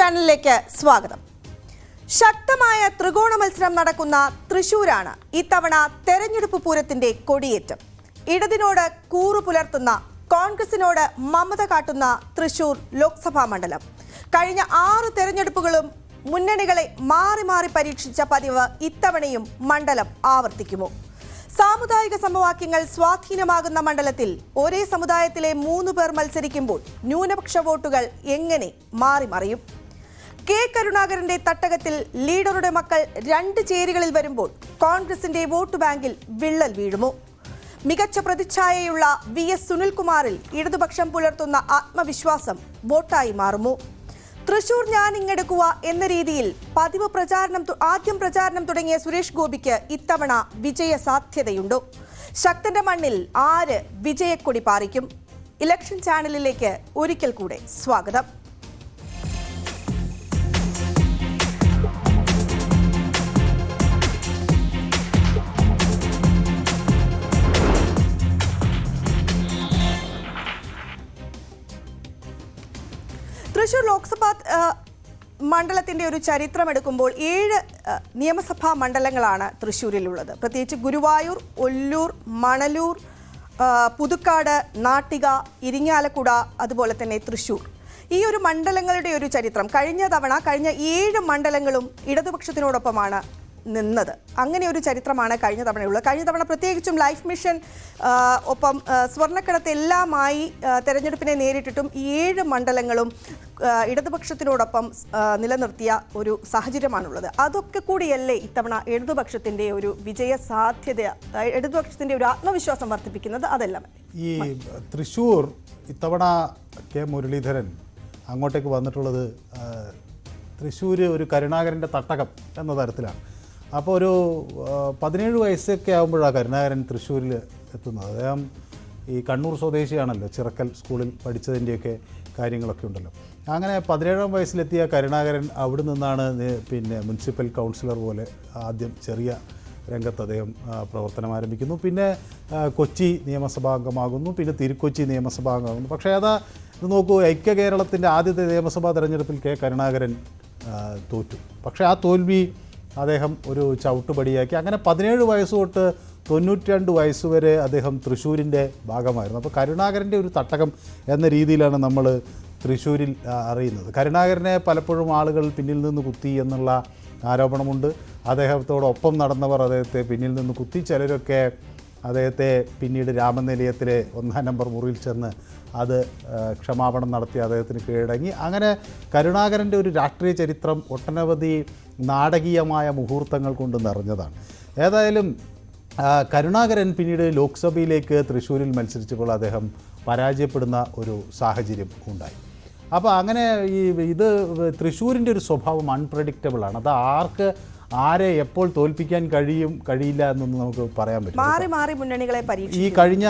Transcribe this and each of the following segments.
ചാനലിലേക്ക് സ്വാഗതം. ശക്തമായ ത്രികോണ മത്സരം നടക്കുന്ന തൃശൂരാണ് ഇത്തവണ തെരഞ്ഞെടുപ്പ് പൂരത്തിന്റെ കൊടിയേറ്റം. ഇടതിനോട് കൂറു പുലർത്തുന്ന കോൺഗ്രസിനോട് മമത കാട്ടുന്ന തൃശൂർ ലോക്സഭാ മണ്ഡലം. കഴിഞ്ഞ 6 തെരഞ്ഞെടുപ്പുകളും മുന്നണികളെ മാറി മാറി പരീക്ഷിച്ച പതിവ് ഇത്തവണയും മണ്ഡലം ആവർത്തിക്കുമോ? സാമുദായിക സമവാക്യങ്ങൾ സ്വാധീനമാകുന്ന മണ്ഡലത്തിൽ ഒരേ സമുദായത്തിലെ 3 പേർ മത്സരിക്കുമ്പോൾ ന്യൂനപക്ഷ വോട്ടുകൾ എങ്ങനെ മാറി മറിയും? കെ കരുണാകരന്റെ തട്ടകത്തിൽ ലീഡറുടെ മക്കൾ 2 ചേരികളിൽ വരുമ്പോൾ കോൺഗ്രസിന്റെ വോട്ട് ബാങ്കിൽ വിള്ളൽ വീഴുമോ? മികച്ച പ്രതിച്ഛായയുള്ള VS സുനിൽകുമാറിൽ ഇടതുപക്ഷം പുലർത്തുന്ന ആത്മവിശ്വാസം വോട്ടായി മാറുമോ? തൃശൂർ ഞാൻ ഇങ്ങെടുക്കുക എന്ന രീതിയിൽ ആദ്യം പ്രചാരണം തുടങ്ങിയ സുരേഷ് ഗോപിക്ക് ഇത്തവണ വിജയ സാധ്യതയുണ്ടോ? ശക്തന്റെ മണ്ണിൽ ആര് വിജയക്കൊടി പാറിക്കും? ഇലക്ഷൻ ചാനലിലേക്ക് ഒരിക്കൽ കൂടെ സ്വാഗതം. തൃശൂർ ലോക്സഭാ മണ്ഡലത്തിന്റെ ഒരു ചരിത്രം എടുക്കുമ്പോൾ 7 നിയമസഭാ മണ്ഡലങ്ങളാണ് തൃശ്ശൂരിലുള്ളത്. പ്രത്യേകിച്ച് ഗുരുവായൂർ, ഒല്ലൂർ, മണലൂർ, പുതുക്കാട്, നാട്ടിക, ഇരിങ്ങാലക്കുട, അതുപോലെ തന്നെ തൃശൂർ. ഈ ഒരു മണ്ഡലങ്ങളുടെ ഒരു ചരിത്രം കഴിഞ്ഞ 7 മണ്ഡലങ്ങളും ഇടതുപക്ഷത്തിനോടൊപ്പമാണ് നിന്നത്. അങ്ങനെ ഒരു ചരിത്രമാണ് കഴിഞ്ഞ തവണയുള്ളത്. കഴിഞ്ഞ തവണ പ്രത്യേകിച്ചും ലൈഫ് മിഷൻ ഒപ്പം സ്വർണ്ണക്കടത്ത് എല്ലാമായി തെരഞ്ഞെടുപ്പിനെ നേരിട്ടിട്ടും 7 മണ്ഡലങ്ങളും ഇടതുപക്ഷത്തിനോടൊപ്പം നിലനിർത്തിയ ഒരു സാഹചര്യമാണുള്ളത്. അതൊക്കെ കൂടിയല്ലേ ഇത്തവണ ഇടതുപക്ഷത്തിന്റെ ഒരു വിജയ സാധ്യത, ഇടതുപക്ഷത്തിന്റെ ഒരു ആത്മവിശ്വാസം വർദ്ധിപ്പിക്കുന്നത്? അതെല്ലാം ഈ തൃശ്ശൂർ ഇത്തവണ കെ മുരളീധരൻ അങ്ങോട്ടേക്ക് വന്നിട്ടുള്ളത് തൃശ്ശൂർ ഒരു കരുണാകരൻ്റെ തട്ടകം എന്ന തരത്തിലാണ്. അപ്പോൾ ഒരു 17 വയസ്സൊക്കെ ആകുമ്പോഴാണ് കരുണാകരൻ തൃശ്ശൂരിൽ എത്തുന്നത്. അദ്ദേഹം ഈ കണ്ണൂർ സ്വദേശിയാണല്ലോ, ചിറക്കൽ സ്കൂളിൽ പഠിച്ചതിൻ്റെയൊക്കെ കാര്യങ്ങളൊക്കെ ഉണ്ടല്ലോ. അങ്ങനെ 17-ാം വയസ്സിലെത്തിയ കരുണാകരൻ അവിടെ നിന്നാണ് പിന്നെ മുനിസിപ്പൽ കൗൺസിലർ പോലെ ആദ്യം ചെറിയ രംഗത്ത് അദ്ദേഹം പ്രവർത്തനം ആരംഭിക്കുന്നു. പിന്നെ കൊച്ചി നിയമസഭാംഗമാകുന്നു, പിന്നെ തിരുക്കൊച്ചി നിയമസഭാംഗമാകുന്നു. പക്ഷേ ഇത് നോക്കൂ, ഐക്യ കേരളത്തിൻ്റെ ആദ്യത്തെ നിയമസഭാ തെരഞ്ഞെടുപ്പിൽ കെ കരുണാകരൻ തോറ്റു. പക്ഷേ ആ തോൽവി അദ്ദേഹം ഒരു ചവിട്ടുപടിയാക്കി. അങ്ങനെ 17 വയസ്സ് തൊട്ട് 92 വയസ്സ് വരെ അദ്ദേഹം തൃശ്ശൂരിൻ്റെ ഭാഗമായിരുന്നു. അപ്പോൾ കരുണാകരൻ്റെ ഒരു തട്ടകം എന്ന രീതിയിലാണ് നമ്മൾ തൃശ്ശൂരിൽ അറിയുന്നത്. കരുണാകരനെ പലപ്പോഴും ആളുകൾ പിന്നിൽ നിന്ന് കുത്തി എന്നുള്ള ആരോപണമുണ്ട്. അദ്ദേഹത്തോടൊപ്പം നടന്നവർ അദ്ദേഹത്തെ പിന്നിൽ നിന്ന് കുത്തി. ചിലരൊക്കെ അദ്ദേഹത്തെ പിന്നീട് രാമനിലയത്തിലെ 1-ാം നമ്പർ മുറിയിൽ ചെന്ന് അത് ക്ഷമാപണം നടത്തി അദ്ദേഹത്തിന് കീഴടങ്ങി. അങ്ങനെ കരുണാകരൻ്റെ ഒരു രാഷ്ട്രീയ ചരിത്രം ഒട്ടനവധി നാടകീയമായ മുഹൂർത്തങ്ങൾ കൊണ്ട് നിറഞ്ഞതാണ്. ഏതായാലും കരുണാകരൻ പിന്നീട് ലോക്സഭയിലേക്ക് തൃശ്ശൂരിൽ മത്സരിച്ചപ്പോൾ അദ്ദേഹം പരാജയപ്പെടുന്ന ഒരു സാഹചര്യം ഉണ്ടായി. അപ്പോൾ അങ്ങനെ ഇത് തൃശ്ശൂരിൻ്റെ ഒരു സ്വഭാവം അൺപ്രഡിക്റ്റബിളാണ്. അത് ആരെ എപ്പോൾ തോൽപ്പിക്കാൻ കഴിയില്ല എന്നൊന്നും നമുക്ക് പറയാൻ പറ്റും. മാറി മാറി മുന്നണികളെ ഈ കഴിഞ്ഞ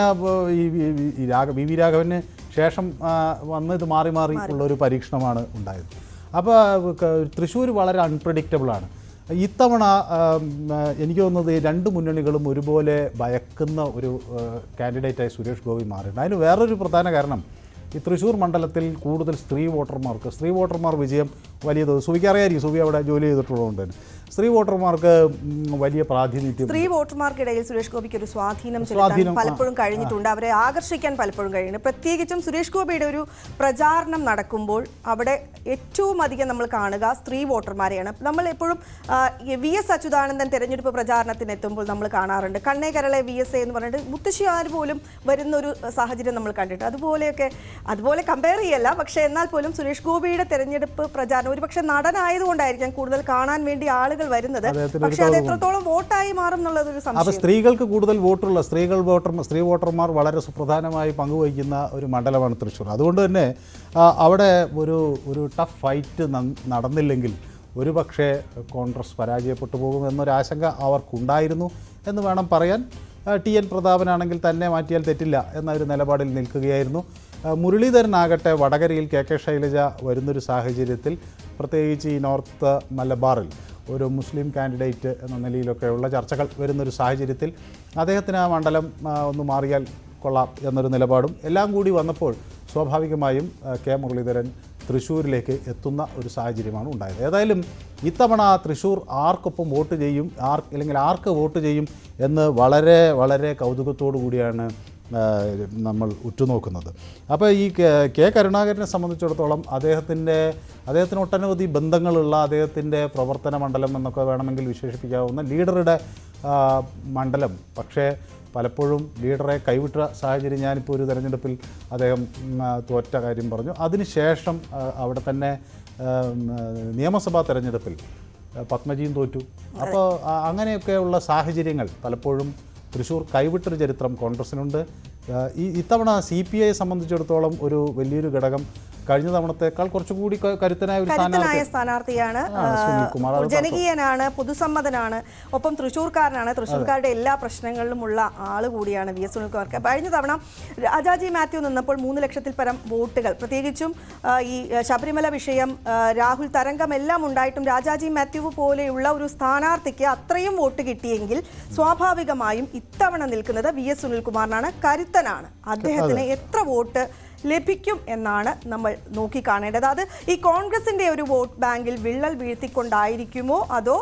വി രാഘവന് ശേഷം വന്നത് മാറി മാറി ഉള്ള ഒരു പരീക്ഷണമാണ് ഉണ്ടായത്. അപ്പോൾ തൃശ്ശൂർ വളരെ അൺപ്രഡിക്റ്റബിളാണ്. ഇത്തവണ എനിക്ക് തോന്നുന്നത് 2 മുന്നണികളും ഒരുപോലെ ഭയക്കുന്ന ഒരു കാൻഡിഡേറ്റായി സുരേഷ് ഗോപി മാറിയിട്ടുണ്ട്. അതിന് വേറൊരു പ്രധാന കാരണം ഈ തൃശ്ശൂർ മണ്ഡലത്തിൽ കൂടുതൽ സ്ത്രീ വോട്ടർമാർ വിജയം വലിയ സുവിക്ക് അറിയായിരിക്കും, സുവി അവിടെ ജോലി ചെയ്തിട്ടുള്ളതുകൊണ്ട് തന്നെ സ്ത്രീ വോട്ടർമാർക്ക് വലിയ പ്രാതിനിധ്യം. സ്ത്രീ വോട്ടർമാർക്കിടയിൽ സുരേഷ് ഗോപിക്ക് ഒരു സ്വാധീനം ചെലുത്താൻ പലപ്പോഴും കഴിഞ്ഞിട്ടുണ്ട്, അവരെ ആകർഷിക്കാൻ പലപ്പോഴും കഴിയുന്നു. പ്രത്യേകിച്ചും സുരേഷ് ഗോപിയുടെ ഒരു പ്രചാരണം നടക്കുമ്പോൾ അവിടെ ഏറ്റവും അധികം നമ്മൾ കാണുക സ്ത്രീ വോട്ടർമാരെയാണ്. നമ്മൾ എപ്പോഴും VS അച്യുതാനന്ദൻ തെരഞ്ഞെടുപ്പ് പ്രചാരണത്തിന് എത്തുമ്പോൾ നമ്മൾ കാണാറുണ്ട്, കണ്ണേ കരളെ VS എന്ന് പറഞ്ഞിട്ട് മുത്തശ്ശിയാർ പോലും വരുന്നൊരു സാഹചര്യം നമ്മൾ കണ്ടിട്ട്. അതുപോലെ കമ്പയർ ചെയ്യല്ല, പക്ഷേ എന്നാൽ പോലും സുരേഷ് ഗോപിയുടെ തെരഞ്ഞെടുപ്പ് പ്രചാരണം ഒരുപക്ഷെ നടനായതുകൊണ്ടായിരിക്കാം കൂടുതൽ കാണാൻ വേണ്ടി ആളുകൾ വരുന്നത്. പക്ഷേ അത് എത്രത്തോളം വോട്ടായി മാറും എന്നുള്ളതൊരു സംശയം. അപ്പോൾ സ്ത്രീകൾക്ക് കൂടുതൽ വോട്ടുള്ള സ്ത്രീ വോട്ടർമാർ വളരെ സുപ്രധാനമായി പങ്കുവഹിക്കുന്ന ഒരു മണ്ഡലമാണ് തൃശ്ശൂർ. അതുകൊണ്ട് തന്നെ അവിടെ ഒരു ടഫ് ഫൈറ്റ് നടന്നില്ലെങ്കിൽ ഒരുപക്ഷെ കോൺഗ്രസ് പരാജയപ്പെട്ടു പോകുമെന്നൊരാശങ്ക അവർക്കുണ്ടായിരുന്നു എന്ന് വേണം പറയാൻ. TN പ്രതാപനാണെങ്കിൽ തന്നെ മാറ്റിയാൽ തെറ്റില്ല എന്ന ഒരു നിലപാടിൽ നിൽക്കുകയായിരുന്നു. മുരളീധരനാകട്ടെ വടകരയിൽ KK ശൈലജ വരുന്നൊരു സാഹചര്യത്തിൽ, പ്രത്യേകിച്ച് ഈ നോർത്ത് മലബാറിൽ ഒരു മുസ്ലിം കാൻഡിഡേറ്റ് എന്ന നിലയിലൊക്കെയുള്ള ചർച്ചകൾ വരുന്നൊരു സാഹചര്യത്തിൽ അദ്ദേഹത്തിന് ആ മണ്ഡലം ഒന്ന് മാറിയാൽ കൊള്ളാം എന്നൊരു നിലപാടും എല്ലാം കൂടി വന്നപ്പോൾ സ്വാഭാവികമായും കെ മുരളീധരൻ തൃശ്ശൂരിലേക്ക് എത്തുന്ന ഒരു സാഹചര്യമാണ് ഉണ്ടായത്. ഏതായാലും ഇത്തവണ തൃശ്ശൂർ ആർക്കൊപ്പം വോട്ട് ചെയ്യും, അല്ലെങ്കിൽ ആർക്ക് വോട്ട് ചെയ്യും എന്ന് വളരെ വളരെ കൗതുകത്തോടു കൂടിയാണ് നമ്മൾ ഉറ്റുനോക്കുന്നത്. അപ്പോൾ ഈ കെ കരുണാകരനെ സംബന്ധിച്ചിടത്തോളം അദ്ദേഹത്തിന് ഒട്ടനവധി ബന്ധങ്ങളുള്ള, അദ്ദേഹത്തിൻ്റെ പ്രവർത്തന മണ്ഡലം എന്നൊക്കെ വേണമെങ്കിൽ വിശേഷിപ്പിക്കാവുന്ന ലീഡറുടെ മണ്ഡലം, പക്ഷേ പലപ്പോഴും ലീഡറെ കൈവിട്ട സാഹചര്യം, ഞാനിപ്പോൾ ഒരു തെരഞ്ഞെടുപ്പിൽ അദ്ദേഹം തോറ്റ കാര്യം പറഞ്ഞു. അതിനുശേഷം അവിടെ തന്നെ നിയമസഭാ തെരഞ്ഞെടുപ്പിൽ പത്മജിയും തോറ്റു. അപ്പോൾ അങ്ങനെയൊക്കെയുള്ള സാഹചര്യങ്ങൾ പലപ്പോഴും തൃശ്ശൂർ കൈവിട്ടൊരു ചരിത്രം കോൺഗ്രസിനുണ്ട്. ഇത്തവണ CPI സംബന്ധിച്ചിടത്തോളം ഒരു വലിയൊരു ഘടകം കഴിഞ്ഞ തവണത്തേക്കാൾ കുറച്ചുകൂടി കരുത്തനായ സ്ഥാനാർത്ഥിയാണ്. ജനകീയനാണ്, പൊതുസമ്മതനാണ്, ഒപ്പം തൃശ്ശൂർക്കാരനാണ്. തൃശ്ശൂർക്കാരുടെ എല്ലാ പ്രശ്നങ്ങളിലുമുള്ള ആള് കൂടിയാണ് VS സുനിൽകുമാർ. കഴിഞ്ഞ തവണ രാജാജി മാത്യു നിന്നപ്പോൾ 3 ലക്ഷത്തിൽ പരം വോട്ടുകൾ, പ്രത്യേകിച്ചും ഈ ശബരിമല വിഷയം, രാഹുൽ തരംഗം എല്ലാം ഉണ്ടായിട്ടും രാജാജി മാത്യു പോലെയുള്ള ഒരു സ്ഥാനാർത്ഥിക്ക് അത്രയും വോട്ട് കിട്ടിയെങ്കിൽ സ്വാഭാവികമായും ഇത്തവണ നിൽക്കുന്നത് VS സുനിൽകുമാറിനാണ്. കരുത്തനാണ്. അദ്ദേഹത്തിന് എത്ര വോട്ട് ലഭിക്കും എന്നാണ് നമ്മൾ നോക്കിക്കാണേണ്ടത്. അത് ഈ കോൺഗ്രസിന്റെ ഒരു വോട്ട് ബാങ്കിൽ വിള്ളൽ വീഴ്ത്തിക്കൊണ്ടായിരിക്കുമോ, അതോ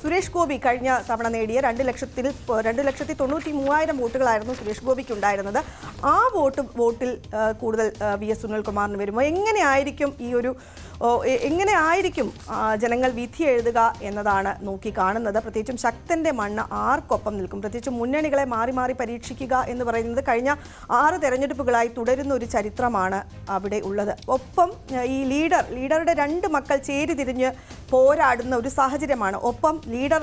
സുരേഷ് ഗോപി കഴിഞ്ഞ തവണ നേടിയ 2,93,000 വോട്ടുകളായിരുന്നു സുരേഷ് ഗോപിക്ക് ഉണ്ടായിരുന്നത്. ആ വോട്ടിൽ കൂടുതൽ VS സുനിൽകുമാറിന് വരുമോ? എങ്ങനെയായിരിക്കും ജനങ്ങൾ വിധി എഴുതുക എന്നതാണ് നോക്കിക്കാണുന്നത്. പ്രത്യേകിച്ചും ശക്തന്റെ മണ്ണ് ആർക്കൊപ്പം നിൽക്കും, പ്രത്യേകിച്ചും മുന്നണികളെ മാറി മാറി പരീക്ഷിക്കുക എന്ന് പറയുന്നത് കഴിഞ്ഞ 6 തെരഞ്ഞെടുപ്പുകളായി തുടരുന്ന ഒരു ചരിത്രമാണ് അവിടെ ഉള്ളത്. ഒപ്പം ഈ ലീഡറുടെ 2 മക്കൾ ചേരിതിരിഞ്ഞ് പോരാടുന്ന ഒരു സാഹചര്യമാണ്. ഒപ്പം ലീഡർ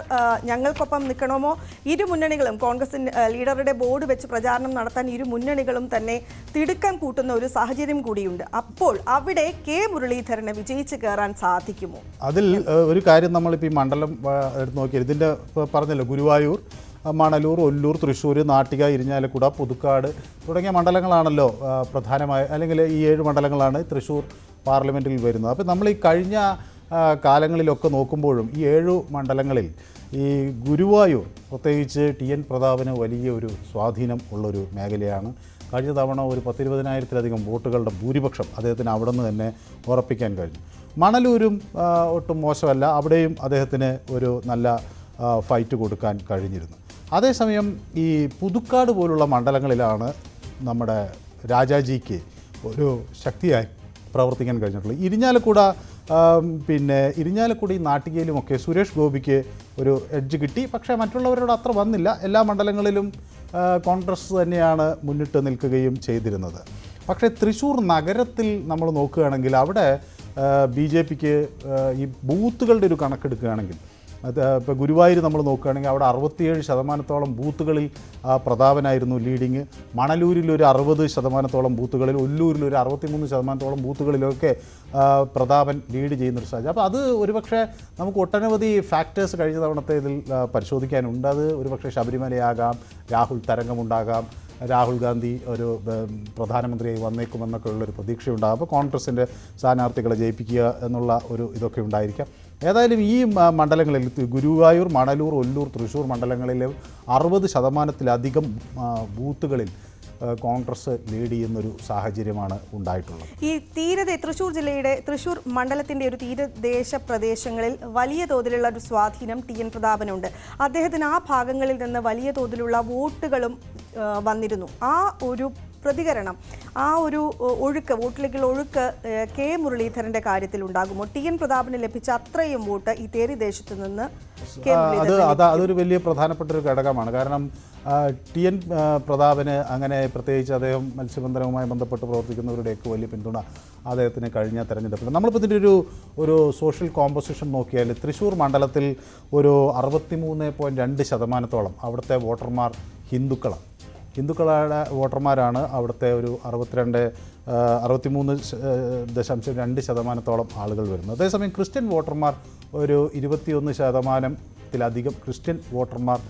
ഞങ്ങൾക്കൊപ്പം നിൽക്കണമോ, ഇരു മുന്നണികളും കോൺഗ്രസിന് ലീഡറുടെ ബോർഡ് വെച്ച് പ്രചാരണം നടത്താൻ ഇരു മുന്നണികളും തന്നെ തിടുക്കം കൂട്ടുന്ന ഒരു സാഹചര്യം കൂടിയുണ്ട്. അപ്പോൾ അവിടെ കെ മുരളീധരന് വിജയിച്ച് കയറാൻ സാധിക്കുമോ? അതിൽ ഒരു കാര്യം നമ്മളിപ്പോൾ ഈ മണ്ഡലം എടുത്ത് നോക്കിയാൽ ഇതിൻ്റെ പറഞ്ഞല്ലോ, ഗുരുവായൂർ, മണലൂർ, ഒല്ലൂർ, തൃശ്ശൂർ, നാട്ടിക, ഇരിഞ്ഞാലക്കുട, പുതുക്കാട് തുടങ്ങിയ മണ്ഡലങ്ങളാണല്ലോ പ്രധാനമായ, അല്ലെങ്കിൽ ഈ 7 മണ്ഡലങ്ങളാണ് തൃശ്ശൂർ പാർലമെൻറ്റിൽ വരുന്നത്. അപ്പോൾ നമ്മൾ ഈ കഴിഞ്ഞ കാലങ്ങളിലൊക്കെ നോക്കുമ്പോഴും ഈ 7 മണ്ഡലങ്ങളിൽ ഈ ഗുരുവായൂർ പ്രത്യേകിച്ച് TN പ്രതാപന് വലിയ ഒരു സ്വാധീനം ഉള്ളൊരു മേഖലയാണ്. കഴിഞ്ഞ തവണ ഒരു 10,20,000-ലധികം വോട്ടുകളുടെ ഭൂരിപക്ഷം അദ്ദേഹത്തിന് അവിടെ നിന്ന് തന്നെ ഉറപ്പിക്കാൻ കഴിഞ്ഞു. മണലൂരും ഒട്ടും മോശമല്ല, അവിടെയും അദ്ദേഹത്തിന് ഒരു നല്ല ഫൈറ്റ് കൊടുക്കാൻ കഴിഞ്ഞിരുന്നു. അതേസമയം ഈ പുതുക്കാട് പോലുള്ള മണ്ഡലങ്ങളിലാണ് നമ്മുടെ രാജാജിക്ക് ഒരു ശക്തിയായി പ്രവർത്തിക്കാൻ കഴിഞ്ഞിട്ടുള്ളത്. ഇരിഞ്ഞാലക്കുടയും നാട്ടികയിലുമൊക്കെ സുരേഷ് ഗോപിക്ക് ഒരു എഡ്ജ് കിട്ടി. പക്ഷേ മറ്റുള്ളവരോട് അത്ര വന്നില്ല. എല്ലാ മണ്ഡലങ്ങളിലും കോൺഗ്രസ് തന്നെയാണ് മുന്നിട്ട് നിൽക്കുകയും ചെയ്തിരുന്നത്. പക്ഷേ തൃശ്ശൂർ നഗരത്തിൽ നമ്മൾ നോക്കുകയാണെങ്കിൽ അവിടെ BJPക്ക് ഈ ബൂത്തുകളുടെ ഒരു കണക്കെടുക്കുകയാണെങ്കിൽ, ഇപ്പോൾ ഗുരുവായൂർ നമ്മൾ നോക്കുകയാണെങ്കിൽ അവിടെ 67% ബൂത്തുകളിൽ പ്രതാപനായിരുന്നു ലീഡിങ്. മണലൂരിൽ ഒരു 60% ബൂത്തുകളിൽ, ഒല്ലൂരിൽ ഒരു 63% ബൂത്തുകളിലൊക്കെ പ്രതാപൻ ലീഡ് ചെയ്യുന്നൊരു സാഹചര്യം. അപ്പോൾ അത് ഒരുപക്ഷെ നമുക്ക് ഒട്ടനവധി ഫാക്ടേഴ്സ് കഴിഞ്ഞ തവണത്തെ ഇതിൽ പരിശോധിക്കാനുണ്ട്. അത് ഒരുപക്ഷെ ശബരിമലയാകാം, രാഹുൽ തരംഗമുണ്ടാകാം, രാഹുൽ ഗാന്ധി ഒരു പ്രധാനമന്ത്രിയായി വന്നേക്കുമെന്നൊക്കെ ഉള്ളൊരു പ്രതീക്ഷയുണ്ടാകും. അപ്പോൾ കോൺഗ്രസിൻ്റെ സ്ഥാനാർത്ഥികളെ ജയിപ്പിക്കുക എന്നുള്ള ഒരു ഇതൊക്കെ ഉണ്ടായിരിക്കാം. ഏതായാലും ഈ മണ്ഡലങ്ങളിൽ ഗുരുവായൂർ, മണലൂർ, ഒല്ലൂർ, തൃശ്ശൂർ മണ്ഡലങ്ങളിലെ 60%-ലധികം ബൂത്തുകളിൽ കോൺഗ്രസ് ലീഡ് ചെയ്യുന്നൊരു സാഹചര്യമാണ് ഉണ്ടായിട്ടുള്ളത്. ഈ തൃശ്ശൂർ മണ്ഡലത്തിൻ്റെ ഒരു തീരദേശ പ്രദേശങ്ങളിൽ വലിയ തോതിലുള്ള ഒരു സ്വാധീനം TN പ്രതാപനുണ്ട്. അദ്ദേഹത്തിന് ആ ഭാഗങ്ങളിൽ നിന്ന് വലിയ തോതിലുള്ള വോട്ടുകളും വന്നിരുന്നു. ആ ഒരു പ്രതികരണം, ആ ഒരു ഒഴുക്ക്, വോട്ടിലേക്കുള്ള ഒഴുക്ക് കെ മുരളീധരന്റെ കാര്യത്തിൽ ഉണ്ടാകുമോ? TN പ്രതാപന് ലഭിച്ച അത്രയും വോട്ട് ഈ തീരദേശത്ത് നിന്ന് അതൊരു വലിയ പ്രധാനപ്പെട്ട ഒരു ഘടകമാണ്. കാരണം TN പ്രതാപന് അങ്ങനെ പ്രത്യേകിച്ച് അദ്ദേഹം മത്സ്യബന്ധനവുമായി ബന്ധപ്പെട്ട് പ്രവർത്തിക്കുന്നവരുടെയൊക്കെ വലിയ പിന്തുണ അദ്ദേഹത്തിന് കഴിഞ്ഞ തെരഞ്ഞെടുപ്പിൽ. നമ്മളിപ്പോൾ ഇതിൻ്റെ ഒരു സോഷ്യൽ കോമ്പോസിഷൻ നോക്കിയാൽ തൃശ്ശൂർ മണ്ഡലത്തിൽ ഒരു 63.2% അവിടുത്തെ വോട്ടർമാർ ഹിന്ദുക്കളുടെ വോട്ടർമാരാണ്. അവിടുത്തെ ഒരു 63.2% ആളുകൾ വരുന്നത്. അതേസമയം ക്രിസ്ത്യൻ വോട്ടർമാർ ഒരു 21%-ലധികം ക്രിസ്ത്യൻ വോട്ടർമാർ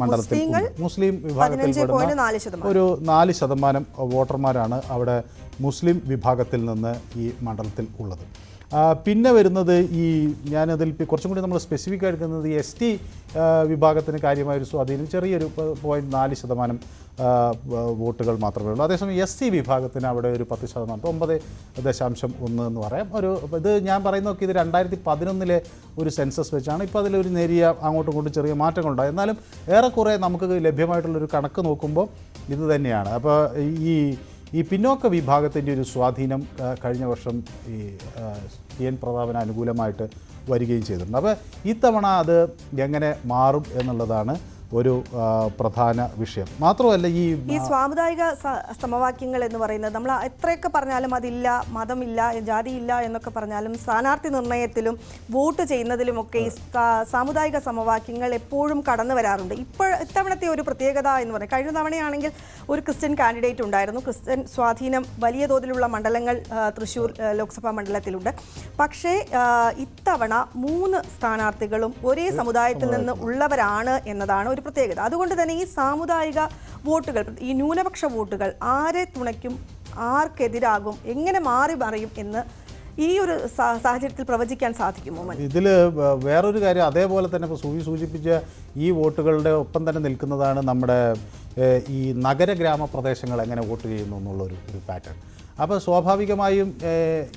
മണ്ഡലത്തിൽ, മുസ്ലിം വിഭാഗത്തിൽപ്പെടുന്ന ഒരു 4% വോട്ടർമാരാണ് അവിടെ മുസ്ലിം വിഭാഗത്തിൽ നിന്ന് ഈ മണ്ഡലത്തിൽ ഉള്ളത്. പിന്നെ വരുന്നത് ഈ ഞാനതിൽ കുറച്ചും കൂടി നമ്മൾ സ്പെസിഫിക് എടുക്കുന്നത് ഈ ST വിഭാഗത്തിന് കാര്യമായൊരു സ്വാധീനം ചെറിയൊരു 0.4% വോട്ടുകൾ മാത്രമേ ഉള്ളൂ. അതേസമയം SC വിഭാഗത്തിന് അവിടെ ഒരു 10%, 9.1 എന്ന് പറയാം. ഇത് ഞാൻ പറയുന്നതൊക്കെ ഇത് 2011 ഒരു സെൻസസ് വെച്ചാണ്. ഇപ്പോൾ അതിലൊരു നേരിയ അങ്ങോട്ടും ഇങ്ങോട്ടും ചെറിയ മാറ്റങ്ങളുണ്ടായി. എന്നാലും ഏറെക്കുറെ നമുക്ക് ലഭ്യമായിട്ടുള്ളൊരു കണക്ക് നോക്കുമ്പോൾ ഇത് തന്നെയാണ്. അപ്പോൾ ഈ പിന്നോക്ക വിഭാഗത്തിൻ്റെ ഒരു സ്വാധീനം കഴിഞ്ഞ വർഷം ഈ TN പ്രതാപന് അനുകൂലമായിട്ട് വരികയും ചെയ്തിട്ടുണ്ട്. അപ്പോൾ ഇത്തവണ അത് എങ്ങനെ മാറും എന്നുള്ളതാണ് ഒരു പ്രധാന വിഷയം. മാത്രമല്ല ഈ സാമുദായിക സമവാക്യങ്ങൾ എന്ന് പറയുന്നത് നമ്മൾ എത്രയൊക്കെ പറഞ്ഞാലും അതില്ല, മതമില്ല, ജാതിയില്ല എന്നൊക്കെ പറഞ്ഞാലും സ്ഥാനാർത്ഥി നിർണയത്തിലും വോട്ട് ചെയ്യുന്നതിലുമൊക്കെ ഈ സാമുദായിക സമവാക്യങ്ങൾ എപ്പോഴും കടന്നു വരാറുണ്ട്. ഇത്തവണത്തെ ഒരു പ്രത്യേകത എന്ന് പറയുന്നത് കഴിഞ്ഞ തവണയാണെങ്കിൽ ഒരു ക്രിസ്ത്യൻ കാൻഡിഡേറ്റ് ഉണ്ടായിരുന്നു. ക്രിസ്ത്യൻ സ്വാധീനം വലിയ തോതിലുള്ള മണ്ഡലങ്ങൾ തൃശ്ശൂർ ലോക്സഭാ മണ്ഡലത്തിലുണ്ട്. പക്ഷേ ഇത്തവണ 3 സ്ഥാനാർത്ഥികളും ഒരേ സമുദായത്തിൽ നിന്ന് ഉള്ളവരാണ് എന്നതാണ് ഒരു പ്രത്യേകത. അതുകൊണ്ട് തന്നെ ഈ സാമുദായിക വോട്ടുകൾ, ഈ ന്യൂനപക്ഷ വോട്ടുകൾ ആരെ തുണയ്ക്കും, ആർക്കെതിരാകും, എങ്ങനെ മാറി മറിയും എന്ന് ഈ ഒരു സാഹചര്യത്തിൽ പ്രവചിക്കാൻ സാധിക്കുമോ? ഇതിൽ വേറൊരു കാര്യം, അതേപോലെ തന്നെ ഇപ്പോൾ സൂചിപ്പിച്ച ഈ വോട്ടുകളുടെ ഒപ്പം തന്നെ നിൽക്കുന്നതാണ് നമ്മുടെ ഈ നഗര ഗ്രാമപ്രദേശങ്ങൾ എങ്ങനെ വോട്ട് ചെയ്യുന്നു എന്നുള്ളൊരു പാറ്റേൺ. അപ്പോൾ സ്വാഭാവികമായും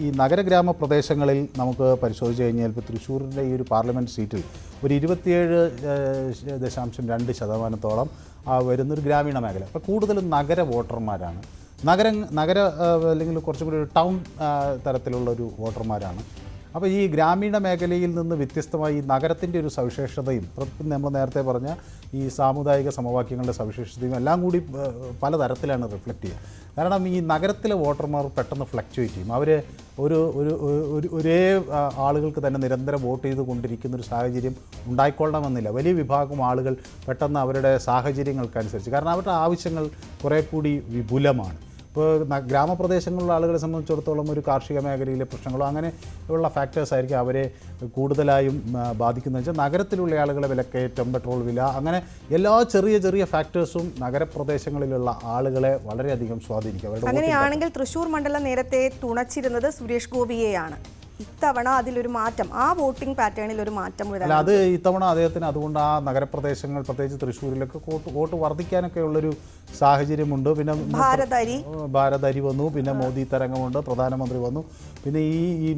ഈ നഗര ഗ്രാമപ്രദേശങ്ങളിൽ നമുക്ക് പരിശോധിച്ച് കഴിഞ്ഞാൽ ഇപ്പോൾ തൃശ്ശൂരിൻ്റെ ഈ ഒരു പാർലമെൻറ്റ് സീറ്റിൽ ഒരു 27.2% വരുന്നൊരു ഗ്രാമീണ മേഖല. അപ്പോൾ കൂടുതലും നഗര വോട്ടർമാരാണ്, നഗര അല്ലെങ്കിൽ കുറച്ചും കൂടി ഒരു ടൗൺ തരത്തിലുള്ളൊരു വോട്ടർമാരാണ്. അപ്പോൾ ഈ ഗ്രാമീണ മേഖലയിൽ നിന്ന് വ്യത്യസ്തമായി ഈ നഗരത്തിൻ്റെ ഒരു സവിശേഷതയും നമ്മൾ നേരത്തെ പറഞ്ഞ ഈ സാമുദായിക സമവാക്യങ്ങളുടെ സവിശേഷതയും എല്ലാം കൂടി പലതരത്തിലാണ് റിഫ്ലക്റ്റ് ചെയ്യുക. കാരണം ഈ നഗരത്തിലെ വോട്ടർമാർ പെട്ടെന്ന് ഫ്ലക്ച്വേറ്റ് ചെയ്യും. അവർ ഒരേ ആളുകൾക്ക് തന്നെ നിരന്തരം വോട്ട് ചെയ്തുകൊണ്ടിരിക്കുന്നൊരു സാഹചര്യം ഉണ്ടായിക്കൊള്ളണമെന്നില്ല. വലിയ വിഭാഗം ആളുകൾ പെട്ടെന്ന് അവരുടെ സാഹചര്യങ്ങൾക്കനുസരിച്ച്, കാരണം അവരുടെ ആവശ്യങ്ങൾ കുറേ കൂടി വിപുലമാണ്. ഇപ്പോൾ ഗ്രാമപ്രദേശങ്ങളിലുള്ള ആളുകളെ സംബന്ധിച്ചിടത്തോളം ഒരു കാർഷിക മേഖലയിലെ പ്രശ്നങ്ങളോ അങ്ങനെ ഉള്ള ഫാക്ടേഴ്സ് ആയിരിക്കും അവരെ കൂടുതലായും ബാധിക്കുന്നത്. വെച്ചാൽ നഗരത്തിലുള്ള ആളുകളെ വിലക്കയറ്റം, പെട്രോൾ വില, അങ്ങനെ എല്ലാ ചെറിയ ഫാക്ടേഴ്സും നഗരപ്രദേശങ്ങളിലുള്ള ആളുകളെ വളരെയധികം സ്വാധീനിക്കും. അങ്ങനെയാണെങ്കിൽ തൃശ്ശൂർ മണ്ഡലം നേരത്തെ തുണച്ചിരുന്നത് സുരേഷ് ഗോപിയെയാണ്. ഇത്തവണ അതിലൊരു മാറ്റം, ആ വോട്ടിംഗ് പാറ്റേണിൽ ഒരു മാറ്റം വരാം. അത് ഇത്തവണ അദ്ദേഹത്തിന് അതുകൊണ്ട് ആ നഗരപ്രദേശങ്ങൾ പ്രത്യേകിച്ച് തൃശ്ശൂരിലൊക്കെ വോട്ട് വർദ്ധിക്കാനൊക്കെ ഉള്ളൊരു സാഹചര്യമുണ്ട്. പിന്നെ ഭാരതരി വന്നു, പിന്നെ മോദി തരംഗമുണ്ട്, പ്രധാനമന്ത്രി വന്നു. പിന്നെ ഈ